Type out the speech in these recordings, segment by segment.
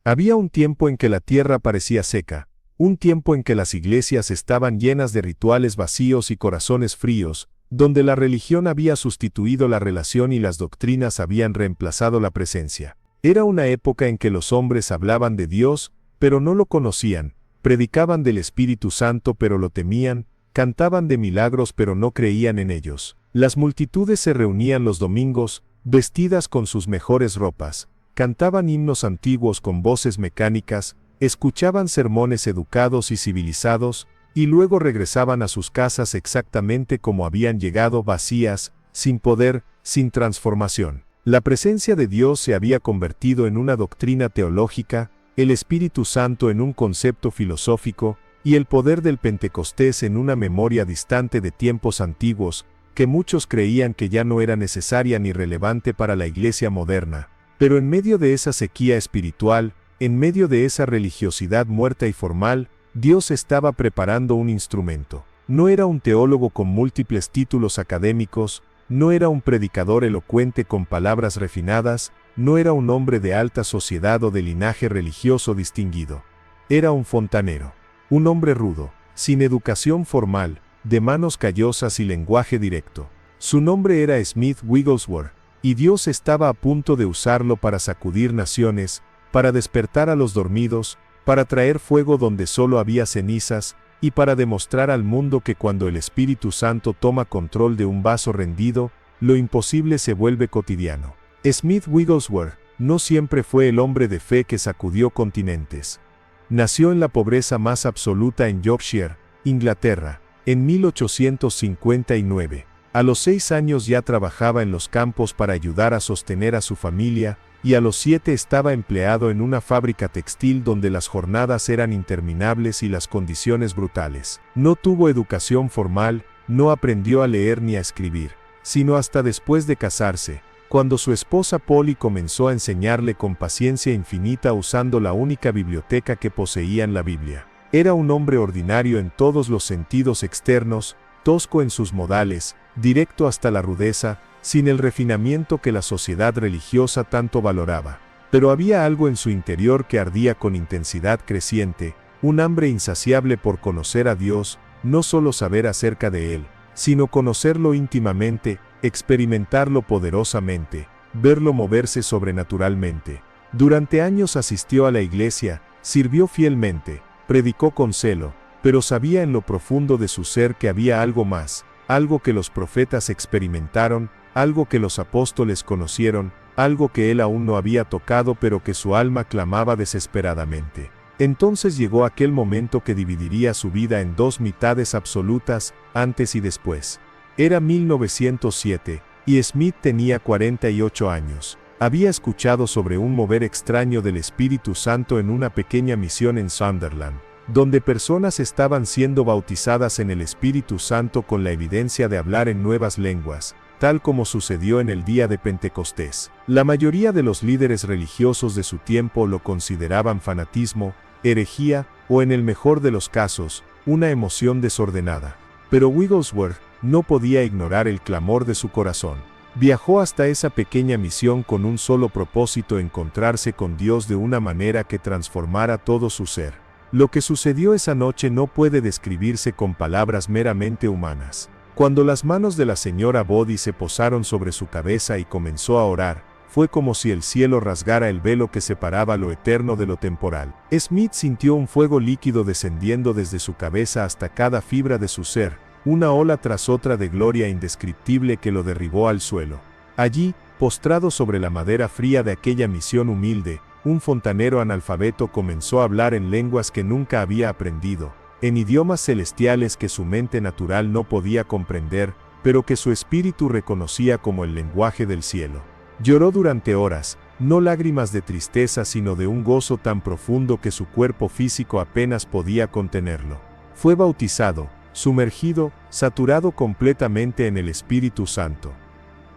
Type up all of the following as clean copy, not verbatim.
Había un tiempo en que la tierra parecía seca, un tiempo en que las iglesias estaban llenas de rituales vacíos y corazones fríos, donde la religión había sustituido la relación y las doctrinas habían reemplazado la presencia. Era una época en que los hombres hablaban de Dios, pero no lo conocían, predicaban del Espíritu Santo pero lo temían, cantaban de milagros pero no creían en ellos. Las multitudes se reunían los domingos, vestidas con sus mejores ropas, cantaban himnos antiguos con voces mecánicas, escuchaban sermones educados y civilizados, y luego regresaban a sus casas exactamente como habían llegado, vacías, sin poder, sin transformación. La presencia de Dios se había convertido en una doctrina teológica, el Espíritu Santo en un concepto filosófico, y el poder del Pentecostés en una memoria distante de tiempos antiguos, que muchos creían que ya no era necesaria ni relevante para la iglesia moderna. Pero en medio de esa sequía espiritual, en medio de esa religiosidad muerta y formal, Dios estaba preparando un instrumento. No era un teólogo con múltiples títulos académicos, no era un predicador elocuente con palabras refinadas, no era un hombre de alta sociedad o de linaje religioso distinguido. Era un fontanero, un hombre rudo, sin educación formal, de manos callosas y lenguaje directo. Su nombre era Smith Wigglesworth, y Dios estaba a punto de usarlo para sacudir naciones, para despertar a los dormidos, para traer fuego donde solo había cenizas, y para demostrar al mundo que cuando el Espíritu Santo toma control de un vaso rendido, lo imposible se vuelve cotidiano. Smith Wigglesworth no siempre fue el hombre de fe que sacudió continentes. Nació en la pobreza más absoluta en Yorkshire, Inglaterra, en 1859. A los 6 años ya trabajaba en los campos para ayudar a sostener a su familia, y a los 7 estaba empleado en una fábrica textil donde las jornadas eran interminables y las condiciones brutales. No tuvo educación formal, no aprendió a leer ni a escribir, sino hasta después de casarse, cuando su esposa Polly comenzó a enseñarle con paciencia infinita usando la única biblioteca que poseía en la Biblia. Era un hombre ordinario en todos los sentidos externos, tosco en sus modales, directo hasta la rudeza, sin el refinamiento que la sociedad religiosa tanto valoraba. Pero había algo en su interior que ardía con intensidad creciente, un hambre insaciable por conocer a Dios, no solo saber acerca de Él, sino conocerlo íntimamente, experimentarlo poderosamente, verlo moverse sobrenaturalmente. Durante años asistió a la iglesia, sirvió fielmente, predicó con celo, pero sabía en lo profundo de su ser que había algo más, algo que los profetas experimentaron, algo que los apóstoles conocieron, algo que él aún no había tocado pero que su alma clamaba desesperadamente. Entonces llegó aquel momento que dividiría su vida en 2 mitades absolutas, antes y después. Era 1907, y Smith tenía 48 años. Había escuchado sobre un mover extraño del Espíritu Santo en una pequeña misión en Sunderland, donde personas estaban siendo bautizadas en el Espíritu Santo con la evidencia de hablar en nuevas lenguas, tal como sucedió en el día de Pentecostés. La mayoría de los líderes religiosos de su tiempo lo consideraban fanatismo, herejía, o en el mejor de los casos, una emoción desordenada. Pero Wigglesworth no podía ignorar el clamor de su corazón. Viajó hasta esa pequeña misión con un solo propósito: encontrarse con Dios de una manera que transformara todo su ser. Lo que sucedió esa noche no puede describirse con palabras meramente humanas. Cuando las manos de la señora Body se posaron sobre su cabeza y comenzó a orar, fue como si el cielo rasgara el velo que separaba lo eterno de lo temporal. Smith sintió un fuego líquido descendiendo desde su cabeza hasta cada fibra de su ser, una ola tras otra de gloria indescriptible que lo derribó al suelo. Allí, postrado sobre la madera fría de aquella misión humilde, un fontanero analfabeto comenzó a hablar en lenguas que nunca había aprendido, en idiomas celestiales que su mente natural no podía comprender, pero que su espíritu reconocía como el lenguaje del cielo. Lloró durante horas, no lágrimas de tristeza sino de un gozo tan profundo que su cuerpo físico apenas podía contenerlo. Fue bautizado, sumergido, saturado completamente en el Espíritu Santo.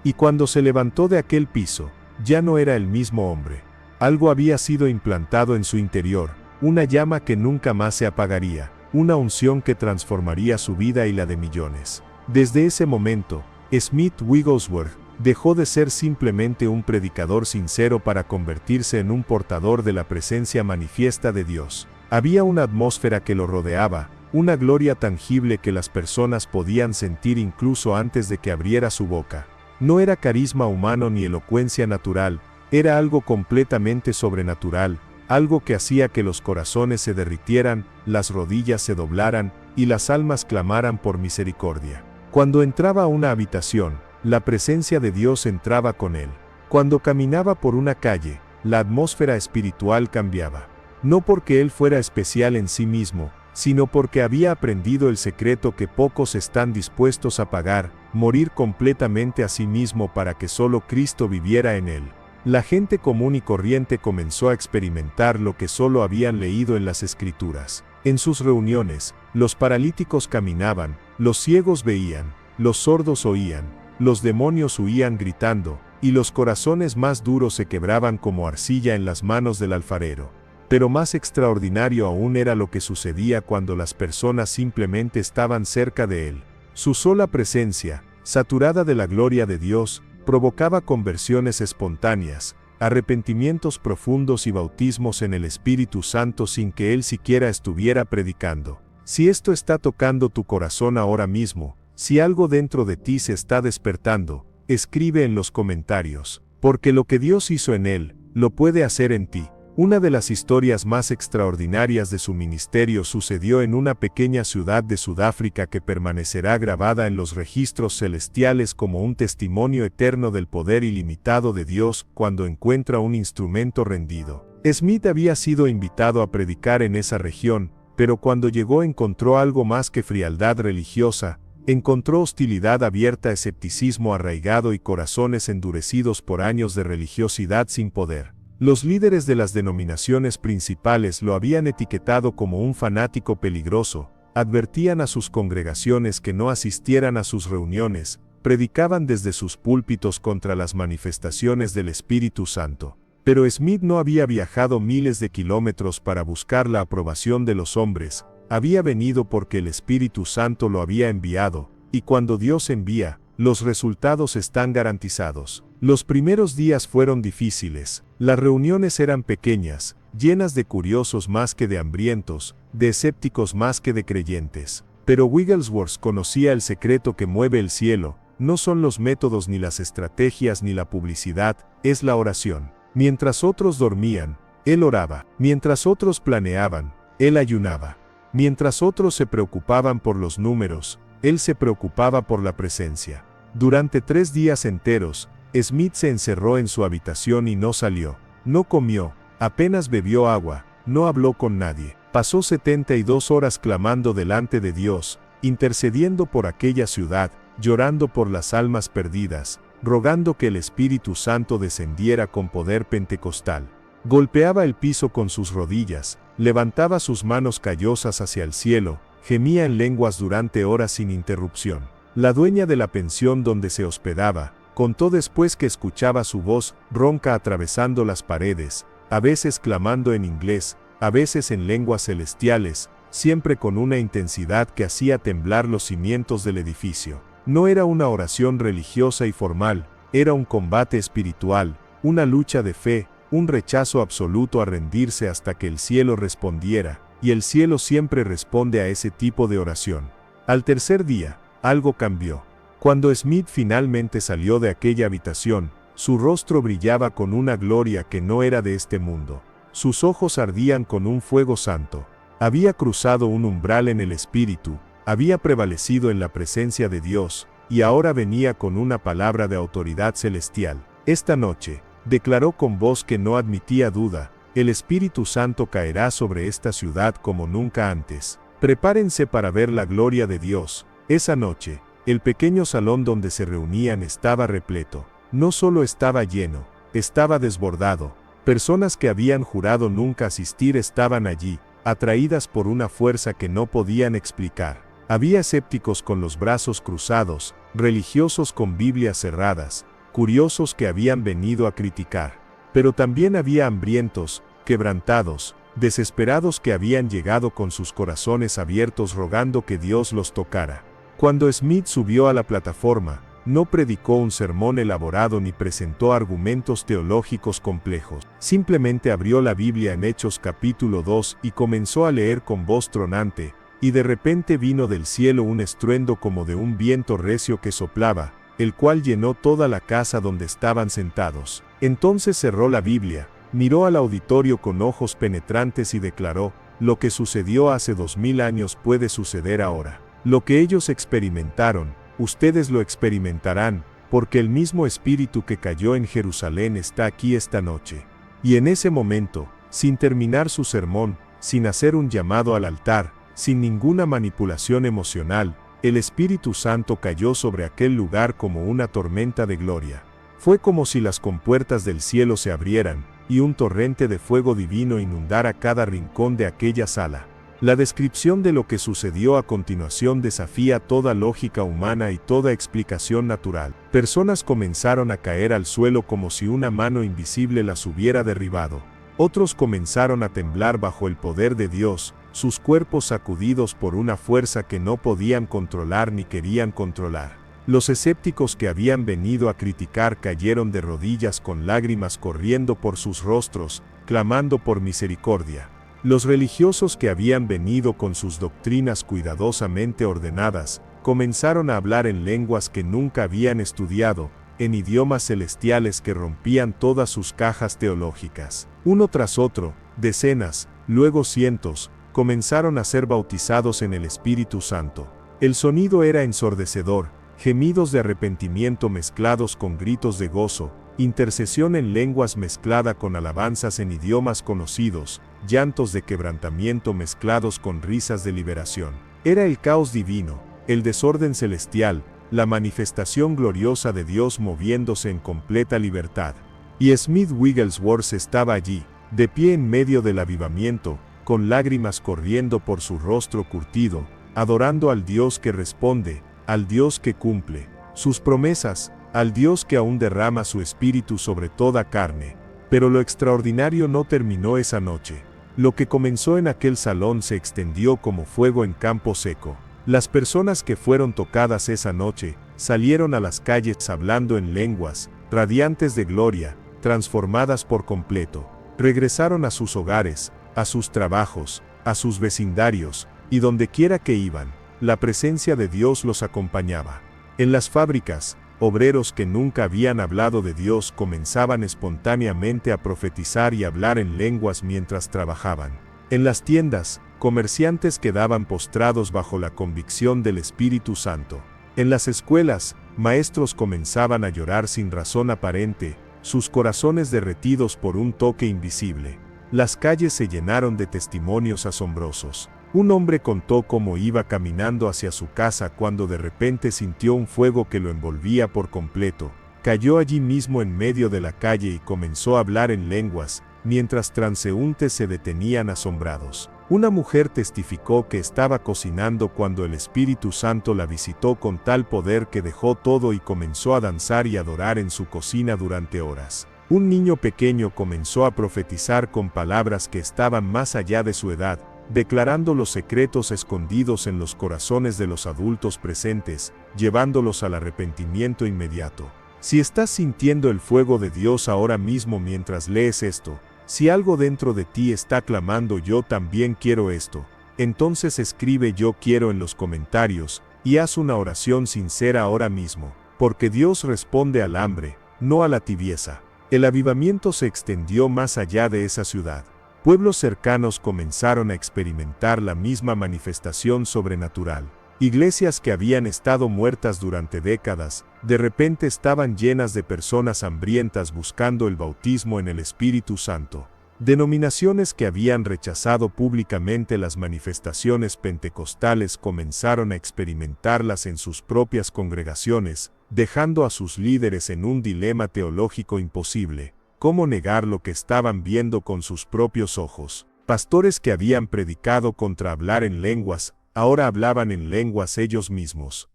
Y cuando se levantó de aquel piso, ya no era el mismo hombre. Algo había sido implantado en su interior, una llama que nunca más se apagaría, una unción que transformaría su vida y la de millones. Desde ese momento, Smith Wigglesworth Dejó de ser simplemente un predicador sincero para convertirse en un portador de la presencia manifiesta de Dios. Había una atmósfera que lo rodeaba, una gloria tangible que las personas podían sentir incluso antes de que abriera su boca. No era carisma humano ni elocuencia natural, era algo completamente sobrenatural, algo que hacía que los corazones se derritieran, las rodillas se doblaran, y las almas clamaran por misericordia. Cuando entraba a una habitación, la presencia de Dios entraba con él. Cuando caminaba por una calle, la atmósfera espiritual cambiaba. No porque él fuera especial en sí mismo, sino porque había aprendido el secreto que pocos están dispuestos a pagar, morir completamente a sí mismo para que solo Cristo viviera en él. La gente común y corriente comenzó a experimentar lo que solo habían leído en las Escrituras. En sus reuniones, los paralíticos caminaban, los ciegos veían, los sordos oían, los demonios huían gritando, y los corazones más duros se quebraban como arcilla en las manos del alfarero. Pero más extraordinario aún era lo que sucedía cuando las personas simplemente estaban cerca de él. Su sola presencia, saturada de la gloria de Dios, provocaba conversiones espontáneas, arrepentimientos profundos y bautismos en el Espíritu Santo sin que él siquiera estuviera predicando. Si esto está tocando tu corazón ahora mismo, si algo dentro de ti se está despertando, escribe en los comentarios, porque lo que Dios hizo en él, lo puede hacer en ti. Una de las historias más extraordinarias de su ministerio sucedió en una pequeña ciudad de Sudáfrica que permanecerá grabada en los registros celestiales como un testimonio eterno del poder ilimitado de Dios cuando encuentra un instrumento rendido. Smith había sido invitado a predicar en esa región, pero cuando llegó encontró algo más que frialdad religiosa, encontró hostilidad abierta, escepticismo arraigado y corazones endurecidos por años de religiosidad sin poder. Los líderes de las denominaciones principales lo habían etiquetado como un fanático peligroso, advertían a sus congregaciones que no asistieran a sus reuniones, predicaban desde sus púlpitos contra las manifestaciones del Espíritu Santo. Pero Smith no había viajado miles de kilómetros para buscar la aprobación de los hombres, había venido porque el Espíritu Santo lo había enviado, y cuando Dios envía, los resultados están garantizados. Los primeros días fueron difíciles, las reuniones eran pequeñas, llenas de curiosos más que de hambrientos, de escépticos más que de creyentes. Pero Wigglesworth conocía el secreto que mueve el cielo, no son los métodos ni las estrategias ni la publicidad, es la oración. Mientras otros dormían, él oraba. Mientras otros planeaban, él ayunaba. Mientras otros se preocupaban por los números, él se preocupaba por la presencia. Durante 3 días enteros, Smith se encerró en su habitación y no salió. No comió, apenas bebió agua, no habló con nadie. Pasó 72 horas clamando delante de Dios, intercediendo por aquella ciudad, llorando por las almas perdidas, rogando que el Espíritu Santo descendiera con poder pentecostal. Golpeaba el piso con sus rodillas, levantaba sus manos callosas hacia el cielo, gemía en lenguas durante horas sin interrupción. La dueña de la pensión donde se hospedaba, contó después que escuchaba su voz ronca atravesando las paredes, a veces clamando en inglés, a veces en lenguas celestiales, siempre con una intensidad que hacía temblar los cimientos del edificio. No era una oración religiosa y formal, era un combate espiritual, una lucha de fe, un rechazo absoluto a rendirse hasta que el cielo respondiera, y el cielo siempre responde a ese tipo de oración. Al tercer día, algo cambió. Cuando Smith finalmente salió de aquella habitación, su rostro brillaba con una gloria que no era de este mundo. Sus ojos ardían con un fuego santo. Había cruzado un umbral en el espíritu, había prevalecido en la presencia de Dios, y ahora venía con una palabra de autoridad celestial. Esta noche, declaró con voz que no admitía duda, el Espíritu Santo caerá sobre esta ciudad como nunca antes. Prepárense para ver la gloria de Dios. Esa noche, el pequeño salón donde se reunían estaba repleto. No solo estaba lleno, estaba desbordado. Personas que habían jurado nunca asistir estaban allí, atraídas por una fuerza que no podían explicar. Había escépticos con los brazos cruzados, religiosos con Biblias cerradas, curiosos que habían venido a criticar. Pero también había hambrientos, quebrantados, desesperados que habían llegado con sus corazones abiertos rogando que Dios los tocara. Cuando Smith subió a la plataforma, No predicó un sermón elaborado ni presentó argumentos teológicos complejos. Simplemente abrió la Biblia en Hechos capítulo 2 y comenzó a leer con voz tronante, y de repente vino del cielo un estruendo como de un viento recio que soplaba, el cual llenó toda la casa donde estaban sentados. Entonces cerró la Biblia, miró al auditorio con ojos penetrantes y declaró: lo que sucedió hace 2000 años puede suceder ahora. Lo que ellos experimentaron, ustedes lo experimentarán, porque el mismo espíritu que cayó en Jerusalén está aquí esta noche. Y en ese momento, sin terminar su sermón, sin hacer un llamado al altar, sin ninguna manipulación emocional, el Espíritu Santo cayó sobre aquel lugar como una tormenta de gloria. Fue como si las compuertas del cielo se abrieran, y un torrente de fuego divino inundara cada rincón de aquella sala. La descripción de lo que sucedió a continuación desafía toda lógica humana y toda explicación natural. Personas comenzaron a caer al suelo como si una mano invisible las hubiera derribado. Otros comenzaron a temblar bajo el poder de Dios, sus cuerpos sacudidos por una fuerza que no podían controlar ni querían controlar. Los escépticos que habían venido a criticar cayeron de rodillas con lágrimas corriendo por sus rostros, clamando por misericordia. Los religiosos que habían venido con sus doctrinas cuidadosamente ordenadas, comenzaron a hablar en lenguas que nunca habían estudiado, en idiomas celestiales que rompían todas sus cajas teológicas. Uno tras otro, decenas, luego cientos, comenzaron a ser bautizados en el Espíritu Santo. El sonido era ensordecedor, gemidos de arrepentimiento mezclados con gritos de gozo, intercesión en lenguas mezclada con alabanzas en idiomas conocidos, llantos de quebrantamiento mezclados con risas de liberación. Era el caos divino, el desorden celestial, la manifestación gloriosa de Dios moviéndose en completa libertad. Y Smith Wigglesworth estaba allí, de pie en medio del avivamiento, con lágrimas corriendo por su rostro curtido, adorando al Dios que responde, al Dios que cumple sus promesas, al Dios que aún derrama su espíritu sobre toda carne. Pero lo extraordinario no terminó esa noche. Lo que comenzó en aquel salón se extendió como fuego en campo seco. Las personas que fueron tocadas esa noche, salieron a las calles hablando en lenguas, radiantes de gloria, transformadas por completo. Regresaron a sus hogares, a sus trabajos, a sus vecindarios, y donde quiera que iban, la presencia de Dios los acompañaba. En las fábricas, obreros que nunca habían hablado de Dios comenzaban espontáneamente a profetizar y hablar en lenguas mientras trabajaban. En las tiendas, comerciantes quedaban postrados bajo la convicción del Espíritu Santo. En las escuelas, maestros comenzaban a llorar sin razón aparente, sus corazones derretidos por un toque invisible. Las calles se llenaron de testimonios asombrosos. Un hombre contó cómo iba caminando hacia su casa cuando de repente sintió un fuego que lo envolvía por completo. Cayó allí mismo en medio de la calle y comenzó a hablar en lenguas, mientras transeúntes se detenían asombrados. Una mujer testificó que estaba cocinando cuando el Espíritu Santo la visitó con tal poder que dejó todo y comenzó a danzar y adorar en su cocina durante horas. Un niño pequeño comenzó a profetizar con palabras que estaban más allá de su edad, declarando los secretos escondidos en los corazones de los adultos presentes, llevándolos al arrepentimiento inmediato. Si estás sintiendo el fuego de Dios ahora mismo mientras lees esto, si algo dentro de ti está clamando "yo también quiero esto", entonces escribe "yo quiero" en los comentarios, y haz una oración sincera ahora mismo, porque Dios responde al hambre, no a la tibieza. El avivamiento se extendió más allá de esa ciudad. Pueblos cercanos comenzaron a experimentar la misma manifestación sobrenatural. Iglesias que habían estado muertas durante décadas, de repente estaban llenas de personas hambrientas buscando el bautismo en el Espíritu Santo. Denominaciones que habían rechazado públicamente las manifestaciones pentecostales comenzaron a experimentarlas en sus propias congregaciones, dejando a sus líderes en un dilema teológico imposible. ¿Cómo negar lo que estaban viendo con sus propios ojos? Pastores que habían predicado contra hablar en lenguas, ahora hablaban en lenguas ellos mismos.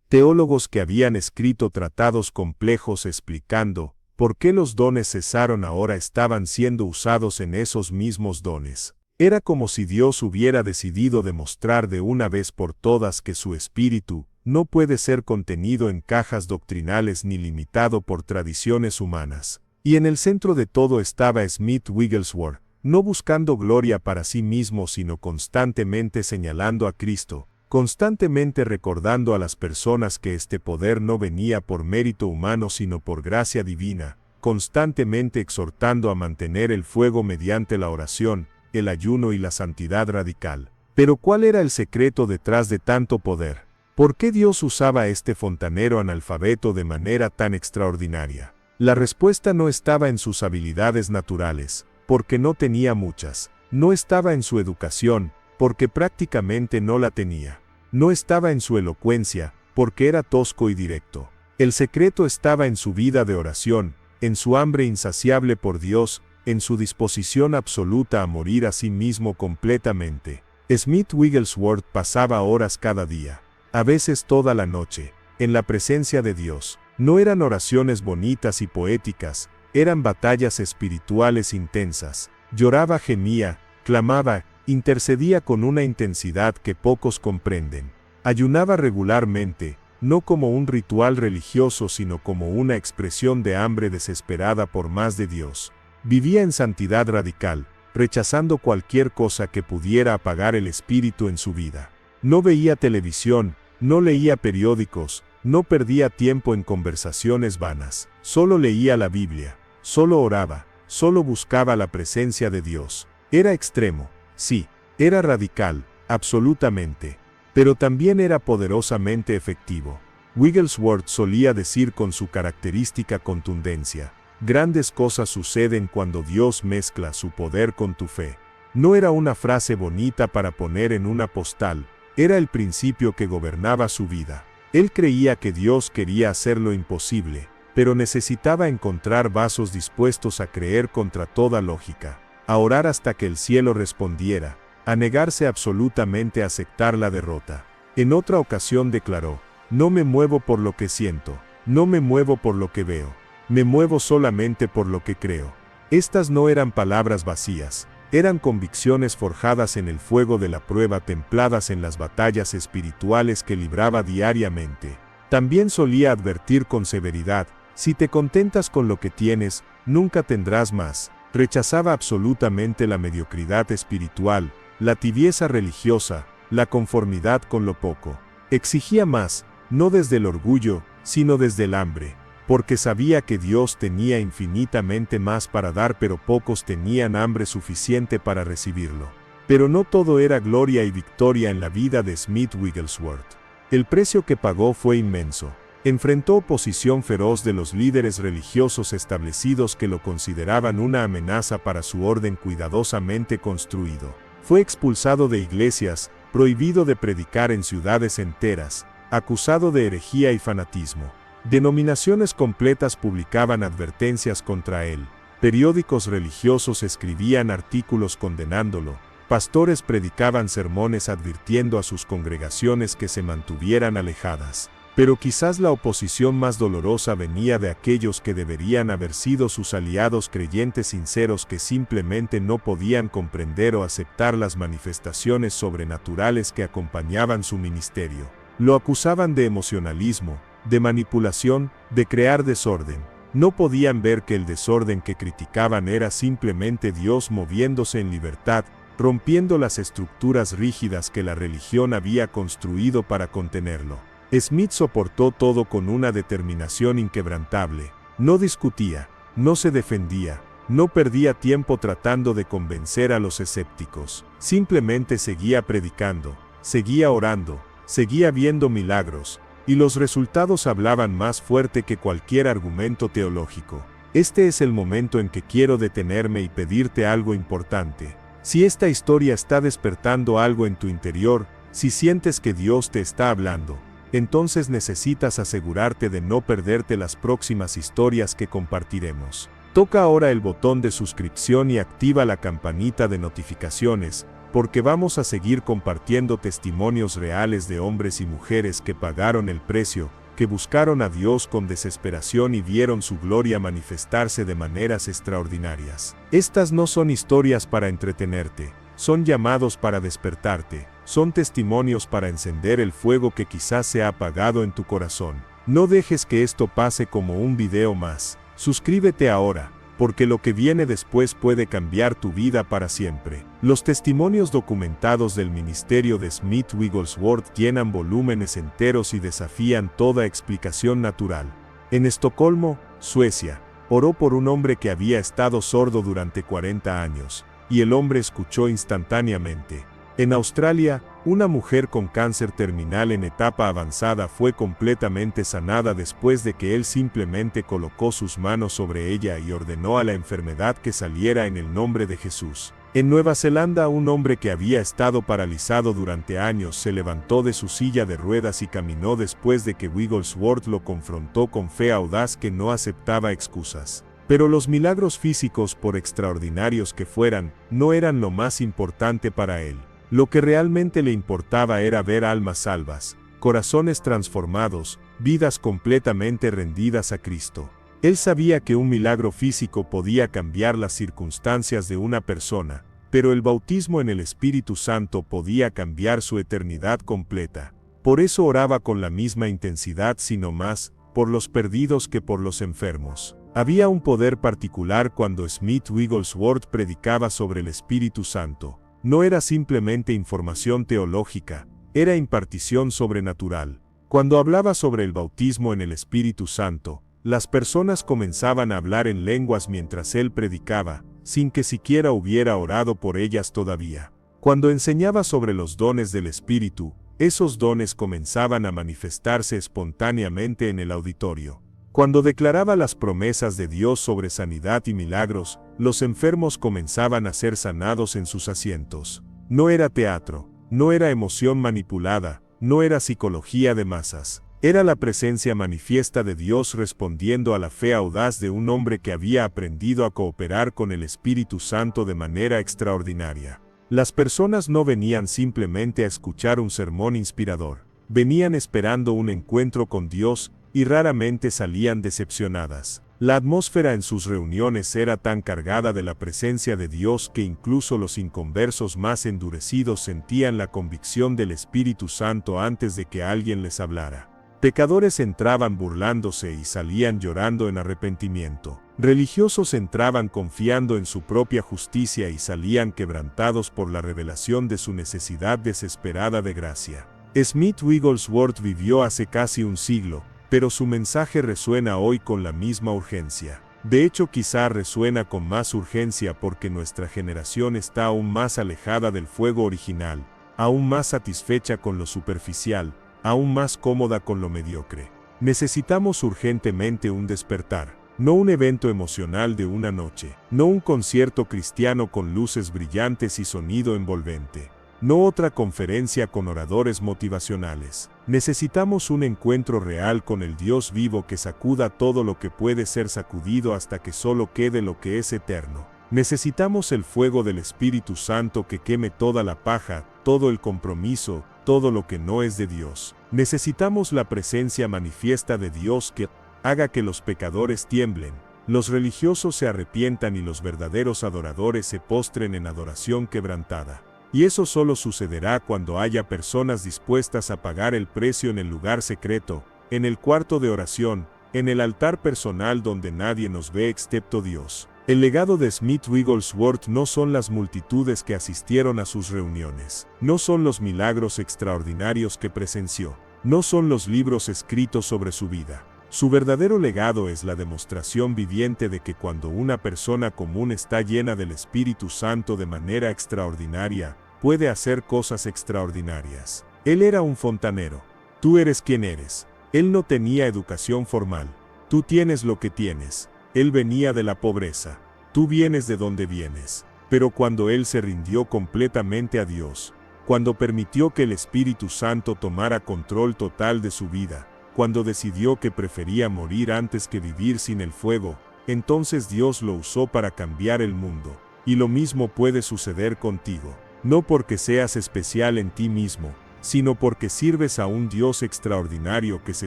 Teólogos que habían escrito tratados complejos explicando por qué los dones cesaron ahora estaban siendo usados en esos mismos dones. Era como si Dios hubiera decidido demostrar de una vez por todas que su Espíritu, no puede ser contenido en cajas doctrinales ni limitado por tradiciones humanas. Y en el centro de todo estaba Smith Wigglesworth, no buscando gloria para sí mismo sino constantemente señalando a Cristo, constantemente recordando a las personas que este poder no venía por mérito humano sino por gracia divina, constantemente exhortando a mantener el fuego mediante la oración, el ayuno y la santidad radical. Pero ¿cuál era el secreto detrás de tanto poder? ¿Por qué Dios usaba a este fontanero analfabeto de manera tan extraordinaria? La respuesta no estaba en sus habilidades naturales, porque no tenía muchas. No estaba en su educación, porque prácticamente no la tenía. No estaba en su elocuencia, porque era tosco y directo. El secreto estaba en su vida de oración, en su hambre insaciable por Dios, en su disposición absoluta a morir a sí mismo completamente. Smith Wigglesworth pasaba horas cada día, a veces toda la noche, en la presencia de Dios. No eran oraciones bonitas y poéticas, eran batallas espirituales intensas. Lloraba, gemía, clamaba, intercedía con una intensidad que pocos comprenden. Ayunaba regularmente, no como un ritual religioso sino como una expresión de hambre desesperada por más de Dios. Vivía en santidad radical, rechazando cualquier cosa que pudiera apagar el espíritu en su vida. No veía televisión, no leía periódicos, no perdía tiempo en conversaciones vanas. Solo leía la Biblia, solo oraba, solo buscaba la presencia de Dios. Era extremo, sí, era radical, absolutamente, pero también era poderosamente efectivo. Wigglesworth solía decir con su característica contundencia: grandes cosas suceden cuando Dios mezcla su poder con tu fe. No era una frase bonita para poner en una postal, era el principio que gobernaba su vida. Él creía que Dios quería hacer lo imposible, pero necesitaba encontrar vasos dispuestos a creer contra toda lógica, a orar hasta que el cielo respondiera, a negarse absolutamente a aceptar la derrota. En otra ocasión declaró: no me muevo por lo que siento, no me muevo por lo que veo, me muevo solamente por lo que creo. Estas no eran palabras vacías, eran convicciones forjadas en el fuego de la prueba, templadas en las batallas espirituales que libraba diariamente. También solía advertir con severidad: si te contentas con lo que tienes, nunca tendrás más. Rechazaba absolutamente la mediocridad espiritual, la tibieza religiosa, la conformidad con lo poco. Exigía más, no desde el orgullo, sino desde el hambre, porque sabía que Dios tenía infinitamente más para dar, pero pocos tenían hambre suficiente para recibirlo. Pero no todo era gloria y victoria en la vida de Smith Wigglesworth. El precio que pagó fue inmenso. Enfrentó oposición feroz de los líderes religiosos establecidos que lo consideraban una amenaza para su orden cuidadosamente construido. Fue expulsado de iglesias, prohibido de predicar en ciudades enteras, acusado de herejía y fanatismo. Denominaciones completas publicaban advertencias contra él, periódicos religiosos escribían artículos condenándolo, pastores predicaban sermones advirtiendo a sus congregaciones que se mantuvieran alejadas. Pero quizás la oposición más dolorosa venía de aquellos que deberían haber sido sus aliados, creyentes sinceros que simplemente no podían comprender o aceptar las manifestaciones sobrenaturales que acompañaban su ministerio. Lo acusaban de emocionalismo, de manipulación, de crear desorden. No podían ver que el desorden que criticaban era simplemente Dios moviéndose en libertad, rompiendo las estructuras rígidas que la religión había construido para contenerlo. Smith soportó todo con una determinación inquebrantable. No discutía, no se defendía, no perdía tiempo tratando de convencer a los escépticos. Simplemente seguía predicando, seguía orando, seguía viendo milagros, y los resultados hablaban más fuerte que cualquier argumento teológico. Este es el momento en que quiero detenerme y pedirte algo importante. Si esta historia está despertando algo en tu interior, si sientes que Dios te está hablando, entonces necesitas asegurarte de no perderte las próximas historias que compartiremos. Toca ahora el botón de suscripción y activa la campanita de notificaciones, porque vamos a seguir compartiendo testimonios reales de hombres y mujeres que pagaron el precio, que buscaron a Dios con desesperación y vieron su gloria manifestarse de maneras extraordinarias. Estas no son historias para entretenerte, Son llamados para despertarte, son testimonios para encender el fuego que quizás se ha apagado en tu corazón. No dejes que esto pase como un video más. Suscríbete ahora, porque lo que viene después puede cambiar tu vida para siempre. Los testimonios documentados del ministerio de Smith Wigglesworth llenan volúmenes enteros y desafían toda explicación natural. En Estocolmo, Suecia, oró por un hombre que había estado sordo durante 40 años, y el hombre escuchó instantáneamente. En Australia, una mujer con cáncer terminal en etapa avanzada fue completamente sanada después de que él simplemente colocó sus manos sobre ella y ordenó a la enfermedad que saliera en el nombre de Jesús. En Nueva Zelanda, un hombre que había estado paralizado durante años se levantó de su silla de ruedas y caminó después de que Wigglesworth lo confrontó con fe audaz que no aceptaba excusas. Pero los milagros físicos, por extraordinarios que fueran, no eran lo más importante para él. Lo que realmente le importaba era ver almas salvas, corazones transformados, vidas completamente rendidas a Cristo. Él sabía que un milagro físico podía cambiar las circunstancias de una persona, pero el bautismo en el Espíritu Santo podía cambiar su eternidad completa. Por eso oraba con la misma intensidad, sino más, por los perdidos que por los enfermos. Había un poder particular cuando Smith Wigglesworth predicaba sobre el Espíritu Santo. No era simplemente información teológica, era impartición sobrenatural. Cuando hablaba sobre el bautismo en el Espíritu Santo, las personas comenzaban a hablar en lenguas mientras él predicaba, sin que siquiera hubiera orado por ellas todavía. Cuando enseñaba sobre los dones del Espíritu, esos dones comenzaban a manifestarse espontáneamente en el auditorio. Cuando declaraba las promesas de Dios sobre sanidad y milagros, los enfermos comenzaban a ser sanados en sus asientos. No era teatro, no era emoción manipulada, no era psicología de masas. Era la presencia manifiesta de Dios respondiendo a la fe audaz de un hombre que había aprendido a cooperar con el Espíritu Santo de manera extraordinaria. Las personas no venían simplemente a escuchar un sermón inspirador, venían esperando un encuentro con Dios, y raramente salían decepcionadas. La atmósfera en sus reuniones era tan cargada de la presencia de Dios que incluso los inconversos más endurecidos sentían la convicción del Espíritu Santo antes de que alguien les hablara. Pecadores entraban burlándose y salían llorando en arrepentimiento. Religiosos entraban confiando en su propia justicia y salían quebrantados por la revelación de su necesidad desesperada de gracia. Smith Wigglesworth vivió hace casi un siglo, pero su mensaje resuena hoy con la misma urgencia. De hecho, quizá resuena con más urgencia porque nuestra generación está aún más alejada del fuego original, aún más satisfecha con lo superficial, aún más cómoda con lo mediocre. Necesitamos urgentemente un despertar, no un evento emocional de una noche, no un concierto cristiano con luces brillantes y sonido envolvente. No otra conferencia con oradores motivacionales. Necesitamos un encuentro real con el Dios vivo que sacuda todo lo que puede ser sacudido hasta que solo quede lo que es eterno. Necesitamos el fuego del Espíritu Santo que queme toda la paja, todo el compromiso, todo lo que no es de Dios. Necesitamos la presencia manifiesta de Dios que haga que los pecadores tiemblen, los religiosos se arrepientan y los verdaderos adoradores se postren en adoración quebrantada. Y eso solo sucederá cuando haya personas dispuestas a pagar el precio en el lugar secreto, en el cuarto de oración, en el altar personal donde nadie nos ve excepto Dios. El legado de Smith Wigglesworth no son las multitudes que asistieron a sus reuniones, no son los milagros extraordinarios que presenció, no son los libros escritos sobre su vida. Su verdadero legado es la demostración viviente de que cuando una persona común está llena del Espíritu Santo de manera extraordinaria, puede hacer cosas extraordinarias. Él era un fontanero. Tú eres quien eres. Él no tenía educación formal. Tú tienes lo que tienes. Él venía de la pobreza. Tú vienes de donde vienes. Pero cuando él se rindió completamente a Dios, cuando permitió que el Espíritu Santo tomara control total de su vida, cuando decidió que prefería morir antes que vivir sin el fuego, entonces Dios lo usó para cambiar el mundo. Y lo mismo puede suceder contigo. No porque seas especial en ti mismo, sino porque sirves a un Dios extraordinario que se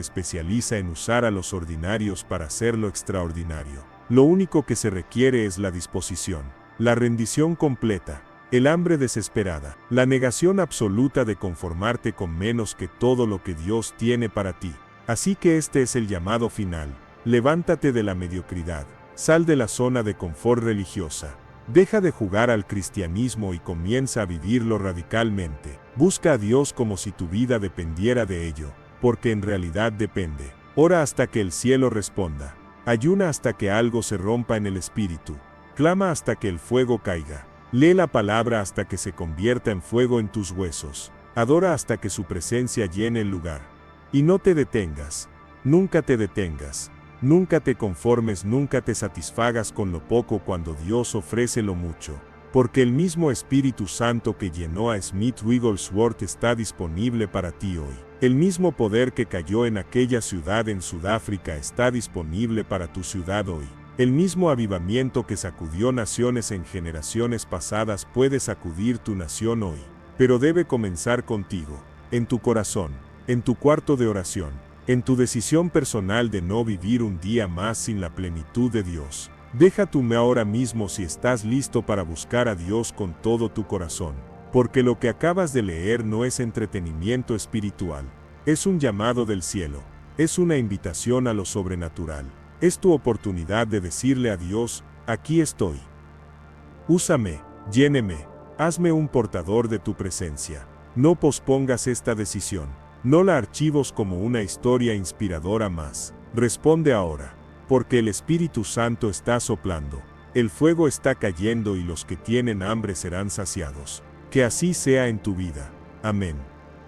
especializa en usar a los ordinarios para hacerlo extraordinario. Lo único que se requiere es la disposición, la rendición completa. El hambre desesperada, la negación absoluta de conformarte con menos que todo lo que Dios tiene para ti. Así que este es el llamado final. Levántate de la mediocridad, sal de la zona de confort religiosa. Deja de jugar al cristianismo y comienza a vivirlo radicalmente. Busca a Dios como si tu vida dependiera de ello, porque en realidad depende. Ora hasta que el cielo responda. Ayuna hasta que algo se rompa en el espíritu. Clama hasta que el fuego caiga. Lee la palabra hasta que se convierta en fuego en tus huesos. Adora hasta que su presencia llene el lugar. Y no te detengas. Nunca te detengas. Nunca te conformes, nunca te satisfagas con lo poco cuando Dios ofrece lo mucho. Porque el mismo Espíritu Santo que llenó a Smith Wigglesworth está disponible para ti hoy. El mismo poder que cayó en aquella ciudad en Sudáfrica está disponible para tu ciudad hoy. El mismo avivamiento que sacudió naciones en generaciones pasadas puede sacudir tu nación hoy. Pero debe comenzar contigo, en tu corazón, en tu cuarto de oración, en tu decisión personal de no vivir un día más sin la plenitud de Dios. Deja tu me ahora mismo si estás listo para buscar a Dios con todo tu corazón, porque lo que acabas de leer no es entretenimiento espiritual, es un llamado del cielo, es una invitación a lo sobrenatural. Es tu oportunidad de decirle a Dios, aquí estoy. Úsame, lléneme, hazme un portador de tu presencia. No pospongas esta decisión, no la archivos como una historia inspiradora más. Responde ahora, porque el Espíritu Santo está soplando, el fuego está cayendo y los que tienen hambre serán saciados. Que así sea en tu vida. Amén.